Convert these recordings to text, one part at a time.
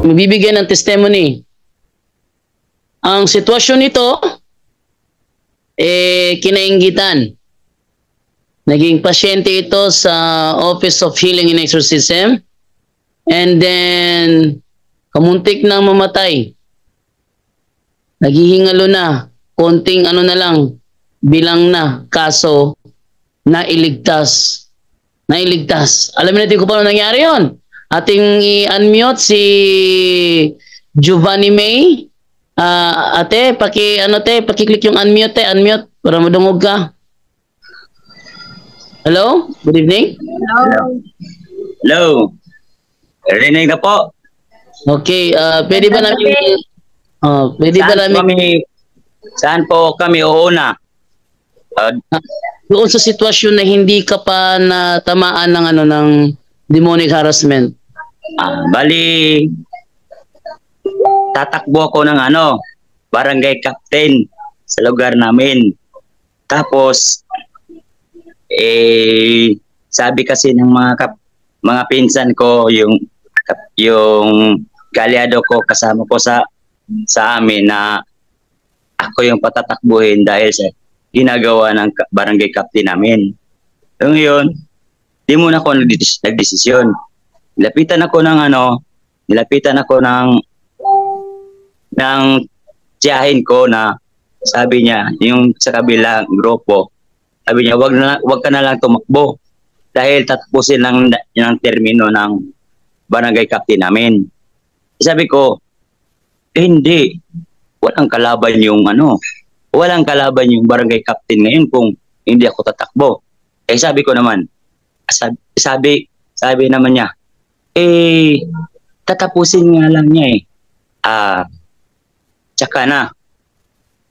magbibigay ng testimony. Ang sitwasyon nito, kinainggitan. Naging pasyente ito sa Office of Healing and Exorcism. And then, kamuntik na mamatay. Naghihingalo na. Konting ano na lang, bilang na. Kaso, nailigtas. Nailigtas. Alam natin kung paano nangyari yon. Ating i-unmute si Giovanni May. Ate, paki-click yung unmute, unmute para madungog ka. Hello? Good evening. Hello. Rinig na po. Okay, pwede ba namin saan po kami uuna? Doon sa sitwasyon na hindi ka pa natamaan ng demonic harassment. Bali tatakbo ako ng barangay captain sa lugar namin. Tapos sabi kasi ng mga pinsan ko, yung kalyado ko kasama ko sa amin na ako yung patatakbuhin dahil sa ginagawa ng barangay captain namin. So ngayon, di muna ako nagdesisyon. Nilapitan ako ng tiyahin ko na sabi niya, yung sa kabilang grupo, sabi niya, wag ka na lang tumakbo dahil tatapusin lang ng termino ng barangay captain namin. Sabi ko, hindi. Walang kalaban yung barangay captain ngayon kung hindi ako tatakbo. Sabi ko naman, sabi naman niya, tatapusin nga lang niya tsaka na.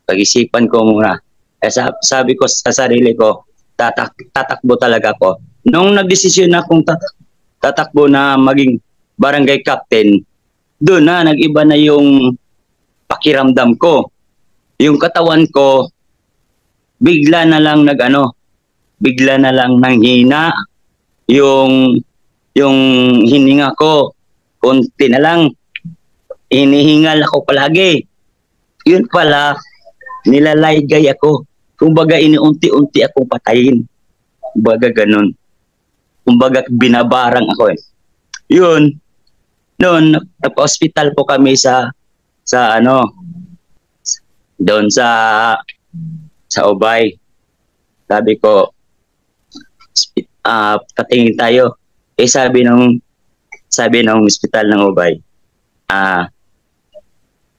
Pag-isipan ko muna. Sabi ko sa sarili ko, tatakbo talaga ako. Nung nagdesisyon na akong tatakbo na maging barangay captain, doon na nag-iba na yung pakiramdam ko. Yung katawan ko, bigla na lang nanghina. Yung hininga ko, konti na lang. Hinihingal ako palagi. Yun pala, nilalaygay ako. Kumbaga, iniunti-unti akong patayin. Kumbaga, ganun. Kumbaga, binabarang ako Yun, noon, nagpa-hospital po kami doon sa Ubay. Sabi ko, patingin tayo. Sabi ng hospital ng Ubay,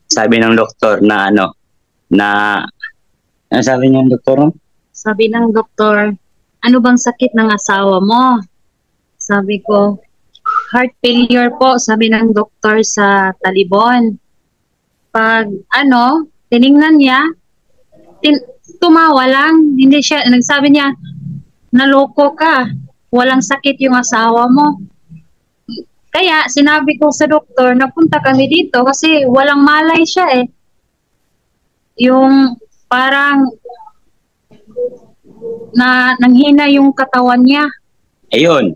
sabi ng doktor ano sabi niya ng doktor? Sabi ng doktor, ano bang sakit ng asawa mo? Sabi ko, heart failure po, sabi ng doktor sa Talibon. Pag tiningnan niya, tumawa lang. Hindi siya, nagsabi niya, naloko ka, walang sakit yung asawa mo. Kaya sinabi ko sa doktor, napunta kami dito kasi walang malay siya Yung parang nanghina yung katawan niya. Ayun,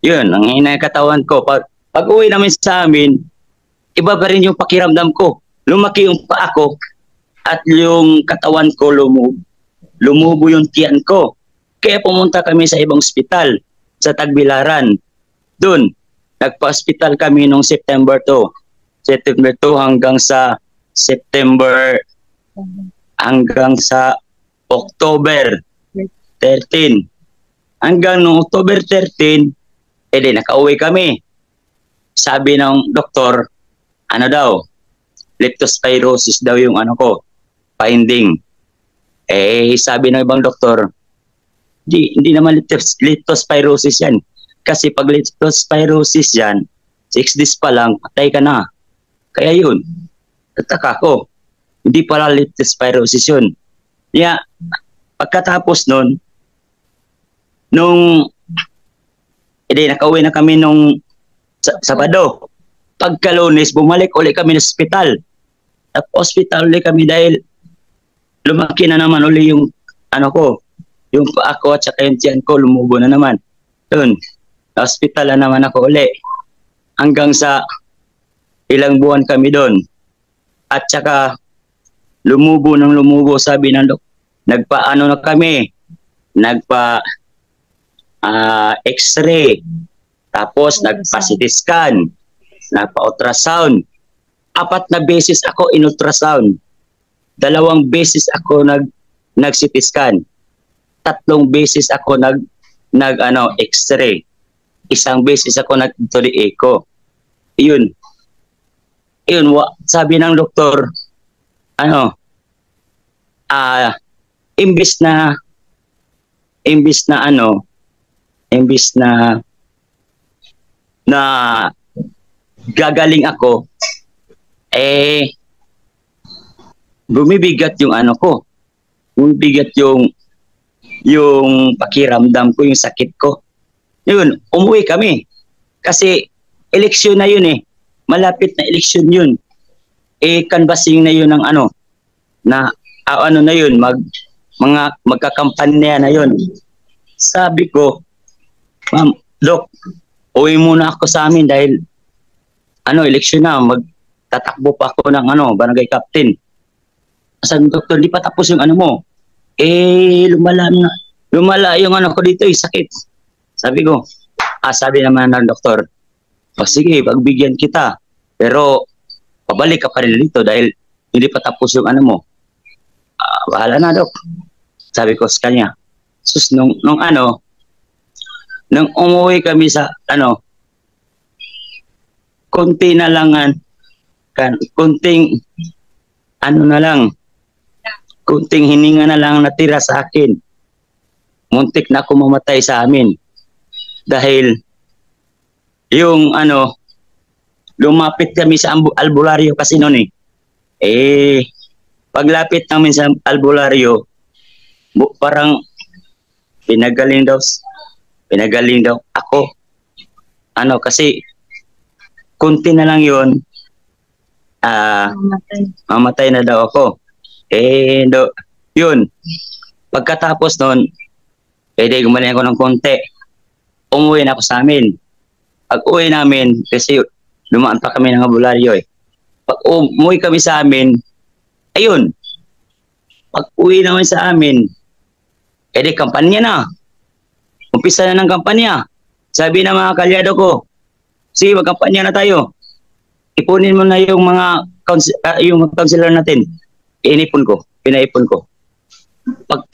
nanghina yung katawan ko. Pag uwi namin sa amin, iba pa rin yung pakiramdam ko. Lumaki yung paa ko at yung katawan ko lumubo yung tiyan ko. Kaya pumunta kami sa ibang ospital sa Tagbilaran. Doon, nagpa-hospital kami noong September 2 hanggang sa October 13. Hanggang noong October 13, nakauwi kami. Sabi ng doktor, leptospirosis daw yung finding. Sabi ng ibang doktor, hindi naman leptospirosis yan. Kasi pag leptospirosis yan, 6 days pa lang, patay ka na. Kaya yun, tataka ko. Hindi pala leptospirosis yun. Kaya, pagkatapos nun, nakauwi na kami nung Sabado. Pagka Lunes, bumalik ulit kami ng ospital. Hospital ulit kami dahil lumaki na naman ulit yung yung paa ko at saka yung tiyan ko, lumubo na naman. Doon, hospital na naman ako ulit. Hanggang sa Ilang buwan kami doon. At saka lumubo ng lumubo, sabi ng nagpa-ano na kami, nagpa x-ray, tapos nagpa-CT scan, nagpa-ultrasound. 4 na beses ako in-ultrasound. 2 beses ako nag-CT scan. 3 beses ako x-ray. 1 beses ako nag-echo. Yun, sabi ng doktor, imbis na gagaling ako, bumibigat yung ko. Bumibigat yung pakiramdam ko, yung sakit ko. Yun, umuwi kami. Kasi eleksyon na yun malapit na eleksyon yun. Canvassing na yun ng na yun, magkakampanya na yun. Sabi ko, Ma'am, Dok, uwi muna ako sa amin dahil eleksyon na, magtatakbo pa ako ng barangay captain. Sabi ng doktor, di pa tapos yung mo. Lumala yung ko dito, sakit. Sabi ko, sabi naman ng doktor, sige, pagbigyan kita. Pero, pabalik ka pa rin dito dahil hindi pa tapos yung mo. Bahala na, Dok. Sabi ko sa kanya. Sus, nung umuwi kami sa, konti na lang, konting hininga na lang natira sa akin. Muntik na ako mamatay sa amin. Dahil, yung lumapit kami sa albularyo kasi noon paglapit namin sa albularyo, parang pinagaling daw ako. Kasi kunti na lang yun, mamatay na daw ako. Yun, pagkatapos nun, gumaling ako ng konti. Umuwi na ako sa amin. Pag uwi namin, kasi dumaan pa kami ng albularyo Pag umuwi kami sa amin, ayun, pag uwi naman sa amin, kampanya na. Umpisa na ng kampanya. Sabi ng mga kalyado ko, sige, magkampanya na tayo. Ipunin mo na yung mga counselor natin. Pinaipon ko. Pag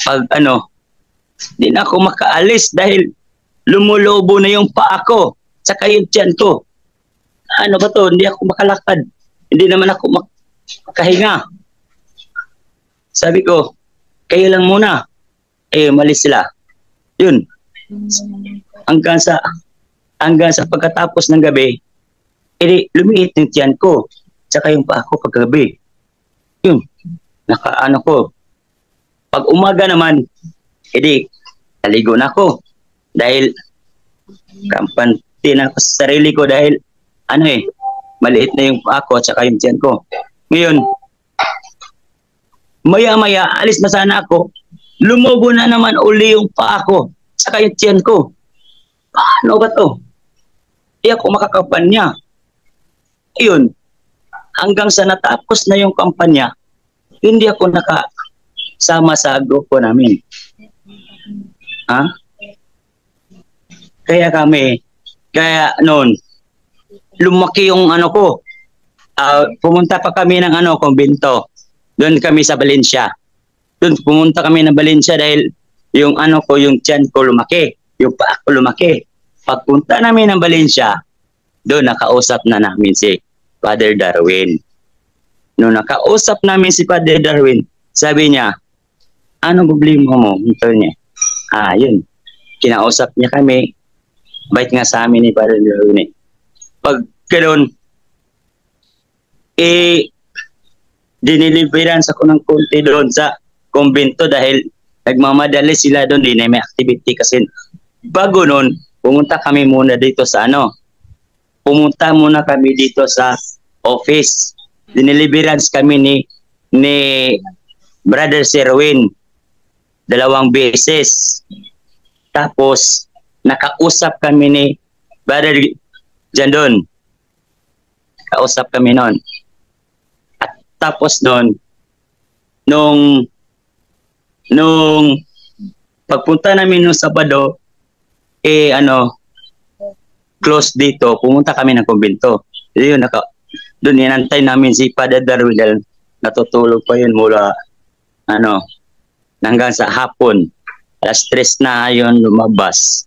di na ako makaalis dahil lumulobo na yung paa ko, saka yung tiyan ko. Ano ba to? Hindi ako makalakad. Hindi naman ako makahinga. Sabi ko, kayo lang muna. Malis sila. Yun. Hanggang sa pagkatapos ng gabi, lumiit yung tiyan ko. Saka yung paa ko paggabi. Yun. Ko. Pag umaga naman, naligo na ako. Dahil kampante na ako sa sarili ko dahil maliit na yung paa ko at saka yung tiyan ko. Ngayon, maya-maya, alis na sana ako, lumubo na naman uli yung paa ko, saka yung tiyan ko. Paano ba to? Di ako makakampanya. Ayun, hanggang sa natapos na yung kampanya, hindi ako nakasama sa grupo namin. Kaya noon, lumaki yung ko. Pumunta pa kami ng kumbento. Doon kami sa Valencia. Doon pumunta kami ng Valencia dahil yung yung tiyan ko lumaki, yung paa ko lumaki. Pagpunta namin ng Valencia, doon nakausap na namin si Father Darwin. Noong nakausap namin si Father Darwin, sabi niya, ano problema mo? Ito niya. Yun. Kinausap niya kami. Bait nga sa amin ni Father Darwin. Pag ganoon, diniliberan sa ko ng konti doon sa kumbento dahil nagmamadali sila doon, di na may activity kasi bago noon, pumunta kami muna dito sa pumunta muna kami dito sa office. Diniliberans kami ni Brother Sherwin 2 beses. Tapos nakausap kami ni Brother Jandon. Kausap kami noon. At tapos noon, nung pagpunta namin nung Sabado, close dito, pumunta kami ng kumbento. Yun, doon inantay namin si Father Darwin dahil natutulog pa yun mula hanggang sa hapon. Alas 3 na yun lumabas.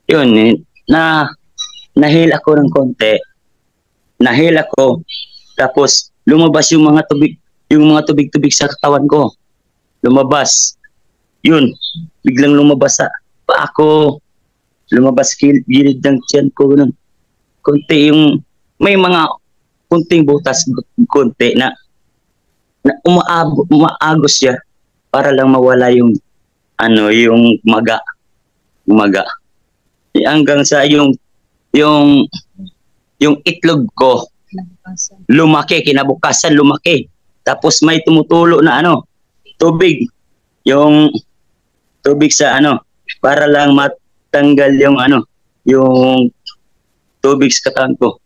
Yun, nahil ako ng konti. Nahil ako, tapos lumabas yung mga tubig-tubig sa katawan ko. Lumabas. Yun, biglang lumabas sa paa ko. Lumabas gilid ng tiyan ko. Ganun. Konti yung, may mga kunting butas, konti na umaagos siya para lang mawala yung maga. Hanggang sa yung itlog ko lumaki, kinabukasan lumaki. Tapos may tumutulo na tubig. Yung tubig sa para lang matanggal yung yung tubig sa katawan ko.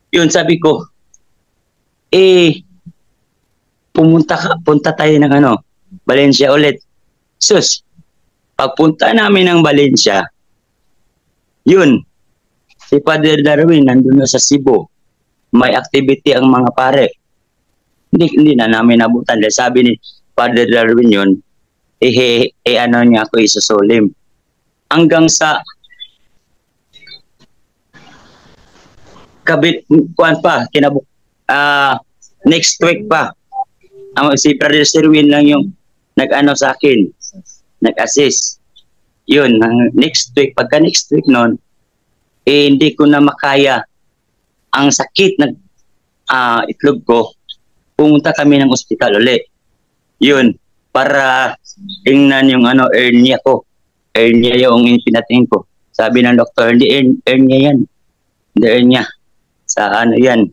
Yun, sabi ko, punta tayo ng Valencia ulit. Sus, pagpunta namin ng Valencia, yun, si Father Darwin nandun na sa Cebu. May activity ang mga pare. Hindi na namin nabutan. Dahil sabi ni Father Darwin yun, niya ako isusulim. Hanggang sa next week pa. Si Father Darwin lang yung sa akin, nag-assist. Yun, next week, pagka next week noon, hindi ko na makaya ang sakit ng itlog ko. Pumunta kami ng ospital ulit. Yun, para tingnan yung hernia ko. Hernia yung pinatingin ko. Sabi ng doktor, hindi hernia yan. Hindi hernia. Sa yan.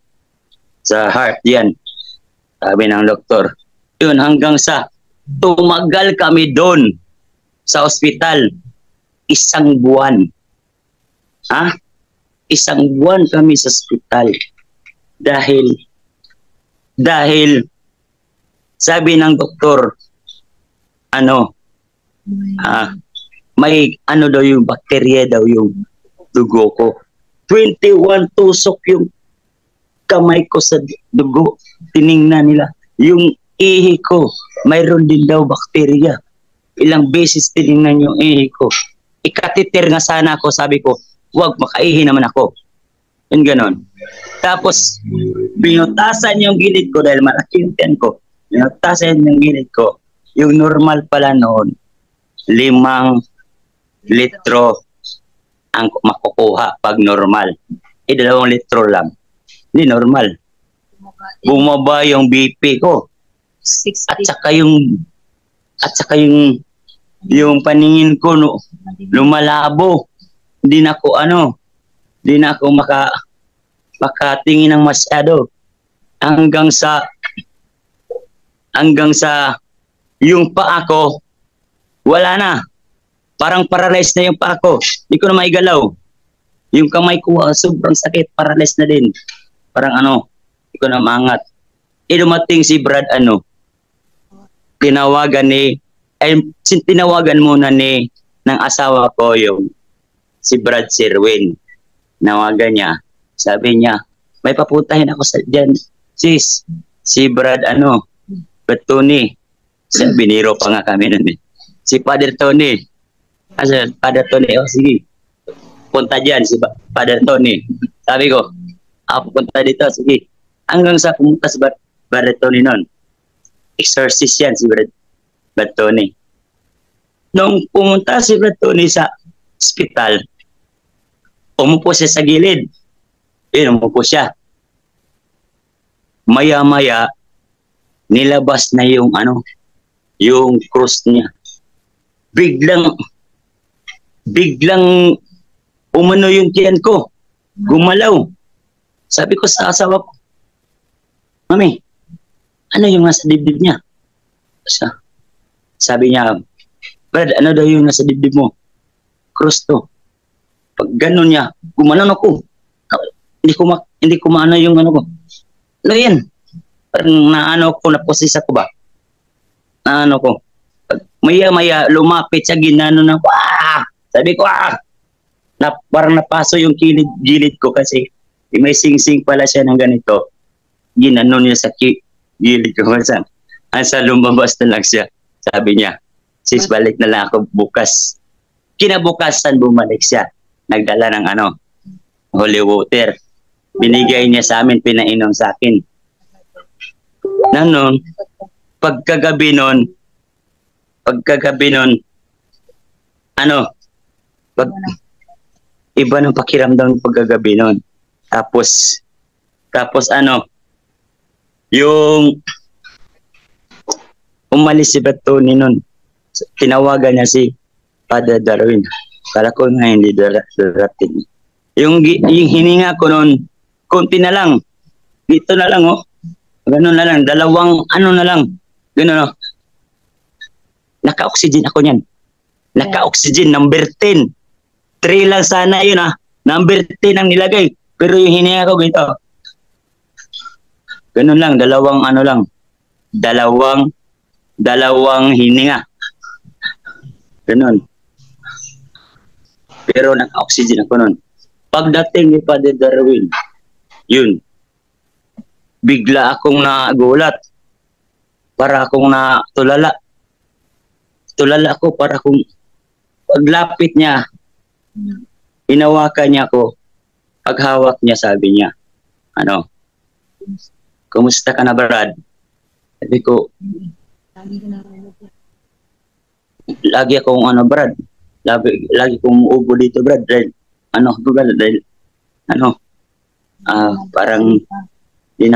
Sa heart yan. Sabi ng doktor. Yun, hanggang sa tumagal kami doon sa ospital. 1 buwan. Ha? 1 buwan kami sa ospital. Dahil sabi ng doktor, may daw yung bakterya daw yung dugo ko. 21 tusok yung kamay ko sa dugo. Tiningnan nila. Yung ihi ko, mayroon din daw bakterya. Ilang beses tiningnan yung ihi ko. Ikatitir nga sana ako, sabi ko, wag, makaihi naman ako. Yun ganon. Tapos, binutasan yung gilid ko dahil malaki yung tiyan ko. Binutasan yung gilid ko. Yung normal pala noon, 5 litro ang makukuha pag normal. 2 litro lang. Hindi normal. Bumaba yung BP ko. 60. At saka yung paningin ko lumalabo. Hindi na ako makatingin ng masyado. Hanggang sa yung paa ko wala na. Parang paralyzed na yung paa ko. Hindi ko na maigalaw. Yung kamay ko sobrang sakit, paralyzed na din. Parang hindi ko na maangat. Dumating si Brad tinawagan muna ng asawa ko yung si Brad Sirwin. Nawagan niya. Sabi niya, may papuntahin ako dyan. Sis, si Brad Brad Tony. Biniro pa nga kami nun eh. Si Father Tony. Father Tony, sige. Punta dyan si Father Tony. Sabi ko, pupunta dito, sige. Hanggang sa pumunta si Father Tony nun. Exorcist yan si Brad Tony. Nung pumunta si Brad Tony sa hospital, umupo siya sa gilid. Umupo siya. Maya-maya, nilabas na yung cross niya. Biglang umano yung tiyan ko. Gumalaw. Sabi ko sa asawa ko, Mami, ano yung nasa dibdib niya? Sabi niya, Brad, ano daw yung nasa dibdib mo? Cross to. Pag gano'n niya, gumanon ako. Hindi ko maano yung ko. ano yan? Parang naano ko, naposis ako ba? Naano ko. Maya-maya, lumapit siya, ginano na, wah! Sabi ko, parang napaso yung gilid ko kasi may sing-sing pala siya ng ganito. Ginano niya sa gilid ko. Asa lumabas na lang siya. Sabi niya, sis, balik na lang ako bukas. Kinabukasan, bumalik siya. Nagdala ng holy water. Binigay niya sa amin, pinainom sa akin. Nanon, pagkagabi nun, iba ng pakiramdam pagkagabi nun. Tapos yung umalis si Bertoni nun. Tinawagan niya si Father Darwin. Kala ko nga hindi darating. Yung hininga ko nun, konti na lang. Dito na lang, Ganun na lang. Dalawang na lang. Ganun, Naka-oxygen ako niyan. Naka-oxygen, number 10. 3 lang sana yun, Number 10 ang nilagay. Pero yung hininga ko ganito. Ganun lang, dalawang hininga. Ganun. Pero naka-oxygen ako nun. Pagdating ni Father Darwin, yun, bigla akong nagulat. Para akong natulala. Tulala ako para akong paglapit niya, hinawakan niya ako. Paghawak niya, sabi niya, kumusta ka na, Brad? Sabi ko, lagi akong Brad. Lagi kong uubo dito, Brad. Parang di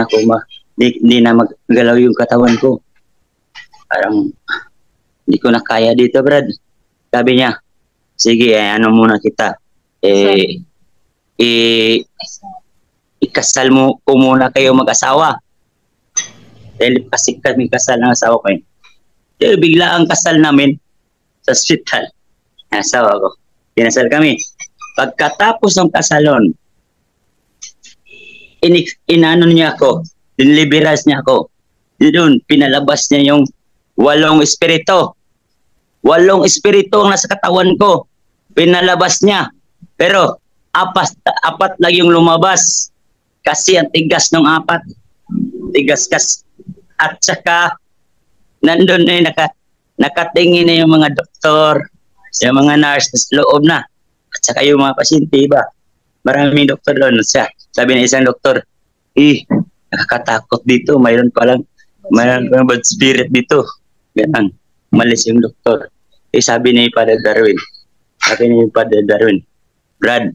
na maggalaw yung katawan ko. Parang hindi ko na kaya dito, Brad. Sabi niya, sige, muna kita. Ikasal mo ko muna kayo mag-asawa. Dahil kasi kami kasal ng asawa ko. Dahil bigla ang kasal namin sa hospital. Asawa ko. Kinasal kami. Pagkatapos ng kasalon, niya ako, diniliberas niya ako. Doon, pinalabas niya yung 8 espiritu. 8 espiritu ang nasa katawan ko. Pinalabas niya. Pero, apat lang yung lumabas. Kasi ang tigas ng 4. Tigas kas. At saka, nandun na nakatingin na yung mga doktor, yung mga nurse sa loob na. At saka yung mga pasyente, ba? Maraming doktor doon. Sabi ng isang doktor, nakakatakot dito. Mayroon palang bad spirit dito. Ganun. Malis yung doktor. Sabi ni Father Darwin, Brad,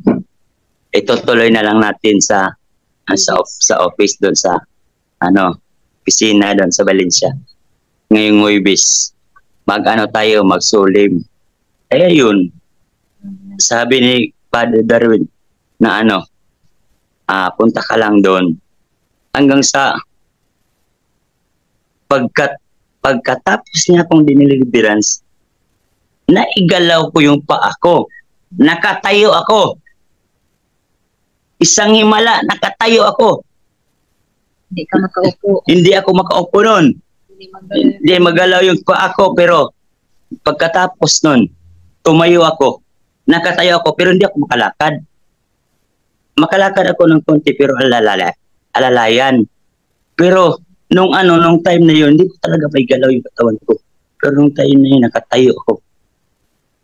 itutuloy na lang natin sa office doon sa opisina doon sa Valencia. Ngayong Huwebes, tayo, magsulim. Kaya yun, sabi ni Father Darwin na punta ka lang doon. Hanggang sa pagkatapos niya akong diniliberans, naigalaw ko yung paa ko. Nakatayo ako. Isang himala, nakatayo ako. Hindi ka makaupo. Hindi ako makaupo nun. Hindi magalaw yung paa ko, pero pagkatapos nun, tumayo ako. Nakatayo ako, pero hindi ako makalakad. Makalakad ako ng konti, pero alalayan. Pero nung time na yun, hindi ko talaga may galaw yung katawan ko. Pero nung time na yun, nakatayo ako.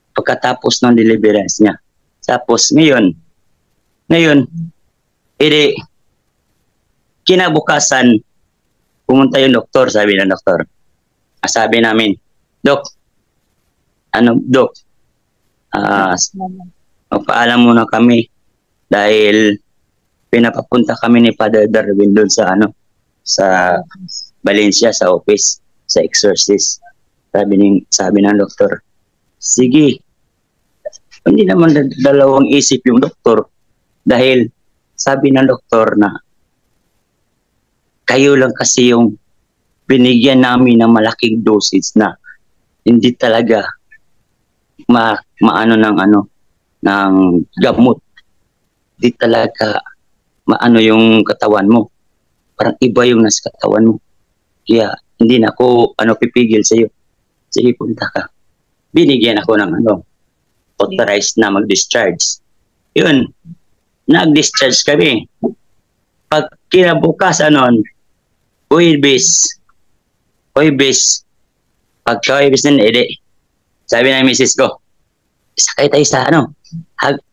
Pagkatapos ng deliverance niya. Tapos ngayon, kinabukasan, pumunta yung doktor, sabi ng doktor. Sabi namin, Dok, magpaalam muna kami dahil pinapapunta kami ni Father Darwin doon sa Valencia, sa office, sa exorcist. Sabi ng doktor, sige. Hindi naman dalawang isip yung doktor dahil sabi ng doktor na kayo lang kasi yung binigyan namin ng malaking dosage na hindi talaga ng gamot. Hindi talaga yung katawan mo. parang iba yung nasa katawan mo. Kaya hindi na ako pipigil sa iyo. Sige, punta ka. Binigyan ako ng authorized na mag-discharge. Yun, nag-discharge kami. Pag kinabukasan nun, Huwebes, pagka-Huwebes nun, sabi ng misis ko, sakay tayo sa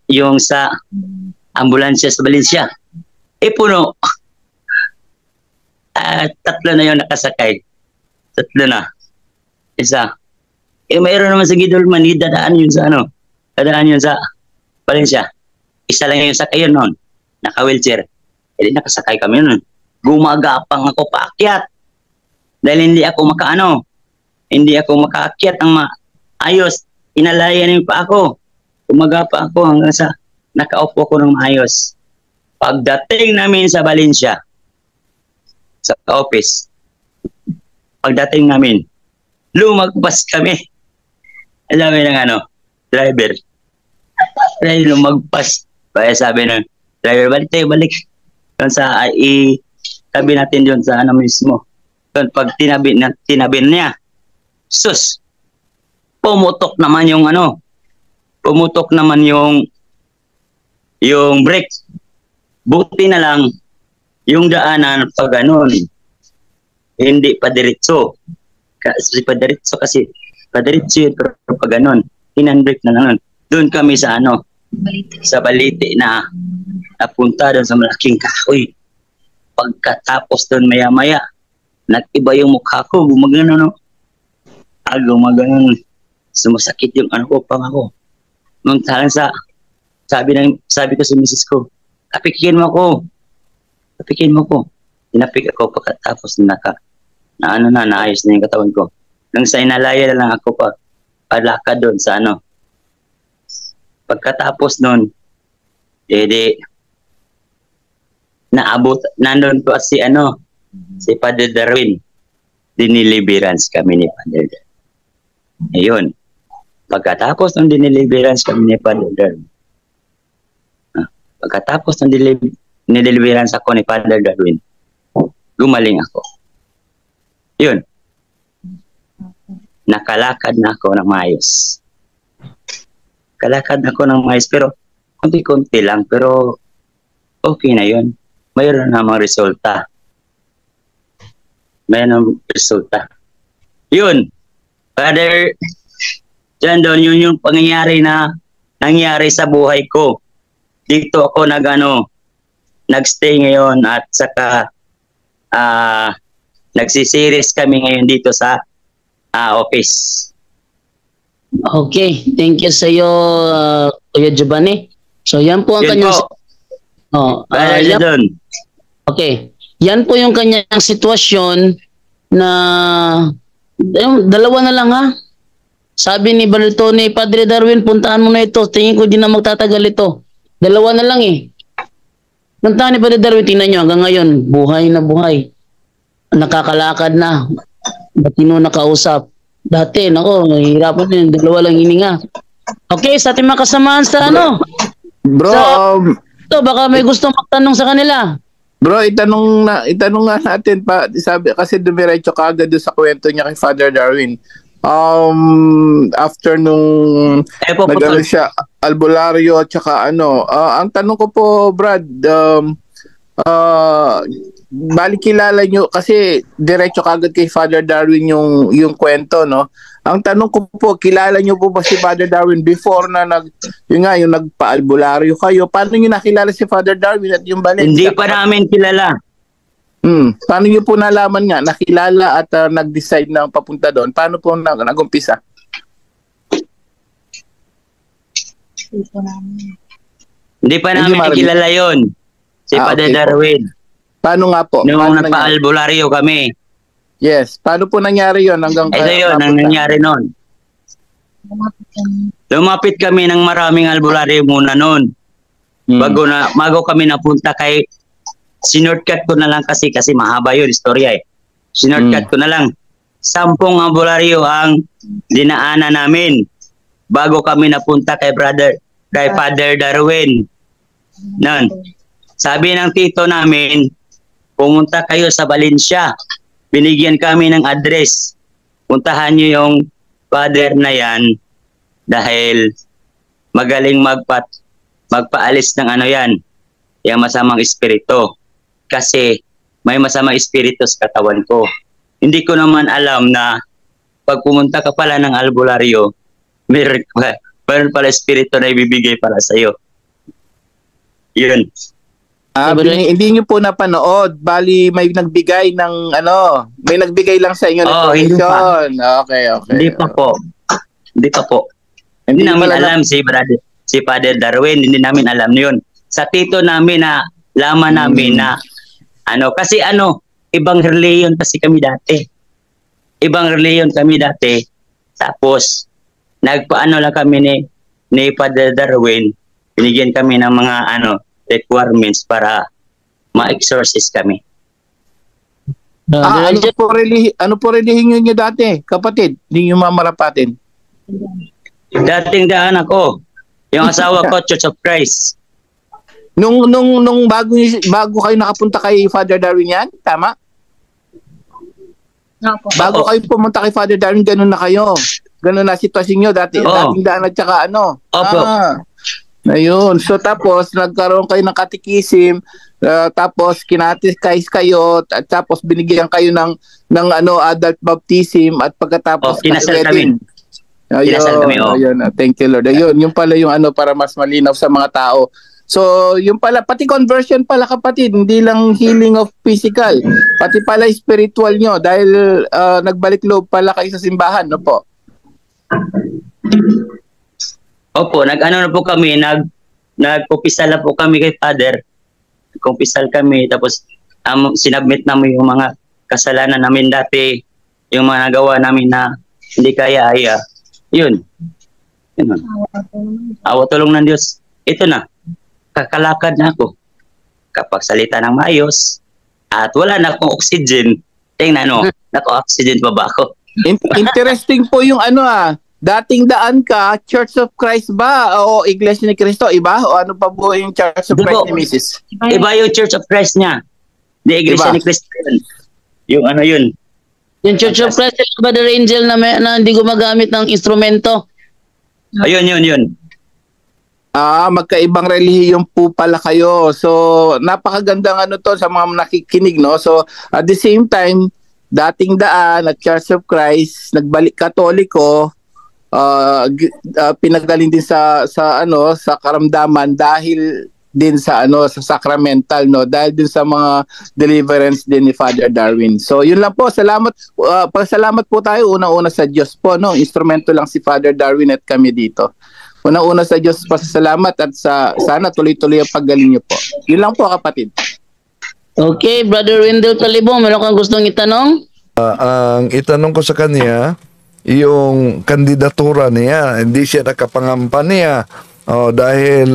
yung sa ambulansya sa Valencia. Puno. Tatlo na yung nakasakay. Tatlo na. Isa. Mayroon naman sa Gidolman, dadaan yun sa Valencia. Isa lang yung sakay yun noon. Naka-wheelchair. Nakasakay kami nun. Gumagapang ako paakyat. Dahil hindi ako makaakyat ang maayos. Inalayan yung pa ako. Gumagapa ako hanggang sa nakaupo ko ng maayos. Pagdating namin sa Valencia, sa office, pagdating namin, lumagpas kami. Alam mo ng driver. Dahil lumagpas. Kaya sabi ng driver, balik. Doon sa tabi natin doon sa mismo. Doon pag tinabi niya, sus, pumutok naman yung brake. Buti na lang yung daanan pag hindi pa diretso. Kasi padiretso yun, pero pag hinandbrake na lang. Doon kami sa sa Balite na napunta doon sa malaking kahoy. Pagkatapos doon maya-maya, nag-iba yung mukha ko, gumagano. Gumagano. Sumasakit yung pangako. Nung talang sabi ko sa misis ko, tapikin mo ko. Tinapik ako pagkatapos naayos na yung katawan ko. Nang sa inalaya na lang ako palakad doon sa Pagkatapos nun, naabot, nandun po si Father Darwin. Diniliberance kami ni Father Darwin. Ayun. Pagkatapos ng diniliberance kami ni Father Darwin. Pagkatapos ng nililiberance ako ni Father Darwin, gumaling ako. Yun. Nakalakad na ako ng maayos. Pero konti-konti lang, pero okay na yun. Mayroon namang resulta. Yun. Father, dyan doon, yun yung pangyayari na nangyari sa buhay ko. Dito ako nagstay ngayon at saka nagsisiris kami ngayon dito sa office. Okay, thank you sa iyo, Kuya Giovanni. So yan po ang kanyang Okay. Yan po yung kanyang sitwasyon na dalawa na lang ha. Sabi ni Baltone, Padre Darwin, puntahan mo na ito. Tingin ko di na magtatagal ito. Dalawa na lang eh. Puntahan ni Padre Darwin, tingnan nyo hanggang ngayon, buhay na buhay. Nakakalakad na. Batino nakausap. Dati, nahihirapan din. Dalawa lang hininga. Okay, sa ating mga kasamahan sa Bro, baka may gusto magtanong sa kanila. Bro, itanong nga natin pa. Sabi, kasi dumiretso ka agad doon sa kwento niya kay Father Darwin. After nung nag-ano siya, albularyo at saka ang tanong ko po, Brad, bali kilala nyo, kasi diretso kagad kay Father Darwin yung kwento, no? Ang tanong ko po, kilala nyo po ba si Father Darwin before na yung nagpa-albularyo kayo? Paano nyo nakilala si Father Darwin at yung balik? Hindi pa namin kilala. Paano nyo po nalaman nga, nakilala at nag-decide na papunta doon? Paano po nag-umpisa? Hindi pa namin kilala yon si Father Darwin. Paano nga po? Nung nagpa-albularyo kami. Yes. Paano po nangyari yon hanggang ito yun, ang nangyari nun. Lumapit kami ng maraming albularyo muna nun. Bago kami napunta kay sinortcut ko na lang kasi mahaba yun, istorya eh. Sinortcut ko na lang. 10 albularyo ang dinaanan namin bago kami napunta kay Father Darwin. Nun. Sabi ng tito namin, pumunta kayo sa Valencia. Binigyan kami ng address. Puntahan nyo yung father na yan dahil magaling magpaalis ng ano yan, yung masamang espiritu. Kasi may masamang espiritu sa katawan ko. Hindi ko naman alam na pag pumunta ka pala ng albularyo, mayroon pala espiritu na ibibigay para sa iyo. Yun. Hindi nyo po napanood. Bali, may nagbigay ng may nagbigay lang sa inyo ng information. Okay. Hindi pa po. Hindi namin alam si Father Darwin, hindi namin alam yun. Sa tito namin na laman namin na kasi ibang reliyon kasi kami dati. Tapos nagpaano lang kami ni Father Darwin, binigyan kami ng mga requirements para ma-exorcise kami. Ano po relihiyon nyo dati, kapatid? Hindi nyo mamarapatin. Dating daan ako. Yung asawa ko, Church of Christ. Nung bago kayo nakapunta kay Father Darwin yan? Tama? Opo. Bago kayo pumunta kay Father Darwin, ganun na kayo. Ganun na sitwasyon nyo dati. Dating daan at saka Opo. Ayun. So tapos nagkaroon kayo ng katikisim, tapos kinatikais kayo, at tapos binigyan kayo ng adult baptism, at pagkatapos kinasal kami. Ayun. Thank you, Lord. Ayun, yung pala yung para mas malinaw sa mga tao. So, yung pala, pati conversion pala, kapatid, hindi lang healing of physical, pati pala spiritual nyo, dahil nagbalik loob pala kayo sa simbahan, no po? Opo, na po kami, nagpupisal na po kami kay Father. Nagpupisal kami, tapos sinabmit namin yung mga kasalanan namin dati, yung mga nagawa namin na hindi kaya-aya. Yun. Awa tulong ng Diyos. Ito na. Kakalakad na ako. Kapag salita ng maayos, at wala na akong oxygen, tingnan naka-oxygen pa ba ako? Interesting po yung dating daan ka, Church of Christ ba? O Iglesia ni Cristo? Iba? O ano pa po yung Church of Christ ni Mrs.? Iba yung Church of Christ niya. Di Iglesia ni Cristo yun. Yung yun. Yung Church of Christ, Brother Angel na hindi gumagamit ng instrumento. Ayun. Magkaibang relihiyon po pala kayo. So, napakagandang to sa mga nakikinig, no? So, at the same time, dating daan at Church of Christ, nagbalik Katoliko, pinagaling din sa karamdaman dahil din sa sacramental, no, dahil din sa mga deliverance din ni Father Darwin. So yun lang po, pasalamat po tayo una-una sa Diyos po, no, instrumento lang si Father Darwin at kami dito. Una-una sa Diyos, pasalamat, at sana tuloy-tuloy ang paggaling niyo po. Yun lang po, kapatid. Okay, Brother Wendell Talibong, meron kang gustong itanong? Ang itanong ko sa kanya, yung kandidatura niya, hindi siya nakapangampa niya. Dahil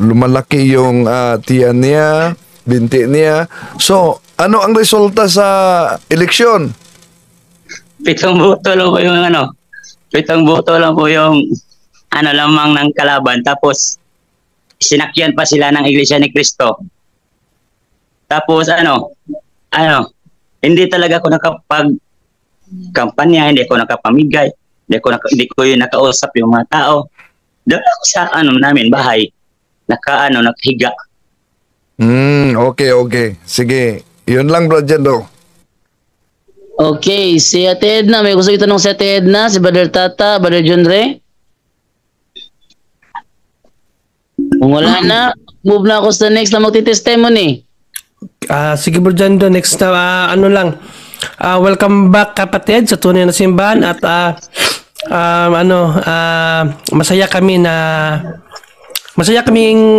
lumalaki yung tiyan niya, binti niya. So, ano ang resulta sa eleksyon? 7 boto lang po yung 7 boto lang po yung lamang ng kalaban. Tapos, sinakyan pa sila ng Iglesia ni Cristo. Tapos, hindi talaga ako nakapag-kampanya, hindi ako nakapamigay, hindi ko yung nakausap yung mga tao. Doon ako sa namin, bahay, nakahiga. Okay. Sige. Yun lang, Bro Jendo. Okay, si Ate Edna, may gusto itanong si Ate Edna, si Brother Tata, Brother John Ray? Kung wala na, move na ako sa next na magti-testimony. Sige, Bro Jendo, next na, welcome back, kapatid, sa tunay na simbahan, at masaya kaming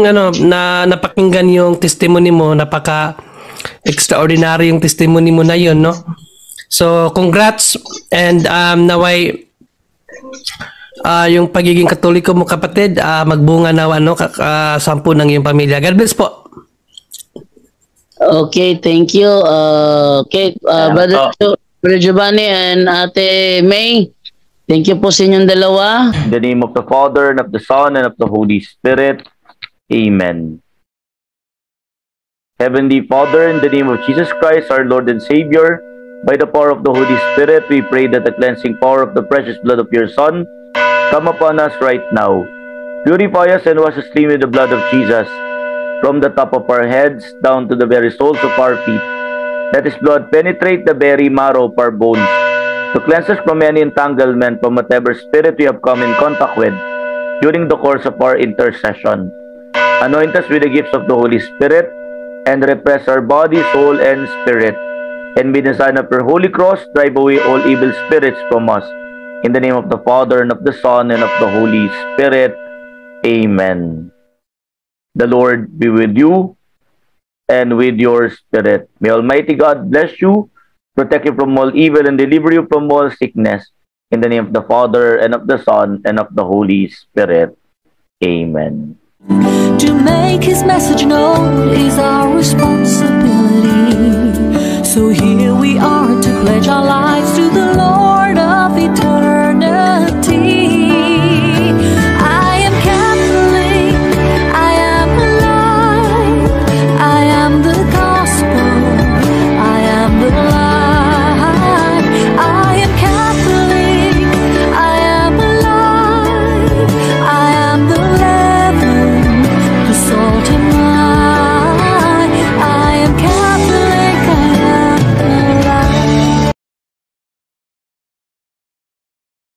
na napakinggan yung testimony mo. Napaka extraordinary yung testimony mo na yun, no? So congrats, and naway yung pagiging Katoliko mo, kapatid, magbunga na sampu ng iyong pamilya. God bless po. Okay, thank you. Brother Giovanni and Ate May, thank you po sa inyong dalawa. In the name of the Father, and of the Son, and of the Holy Spirit. Amen. Heavenly Father, in the name of Jesus Christ, our Lord and Savior, by the power of the Holy Spirit, we pray that the cleansing power of the precious blood of your Son come upon us right now. Purify us and wash us clean with the blood of Jesus, from the top of our heads down to the very soles of our feet. Let His blood penetrate the very marrow of our bones, to cleanse us from any entanglement from whatever spirit we have come in contact with during the course of our intercession. Anoint us with the gifts of the Holy Spirit, and repress our body, soul, and spirit. And by the sign of your holy cross, drive away all evil spirits from us. In the name of the Father, and of the Son, and of the Holy Spirit. Amen. The Lord be with you, and with your spirit. May Almighty God bless you, protect you from all evil, and deliver you from all sickness. In the name of the Father, and of the Son, and of the Holy Spirit. Amen. To make His message known is our responsibility.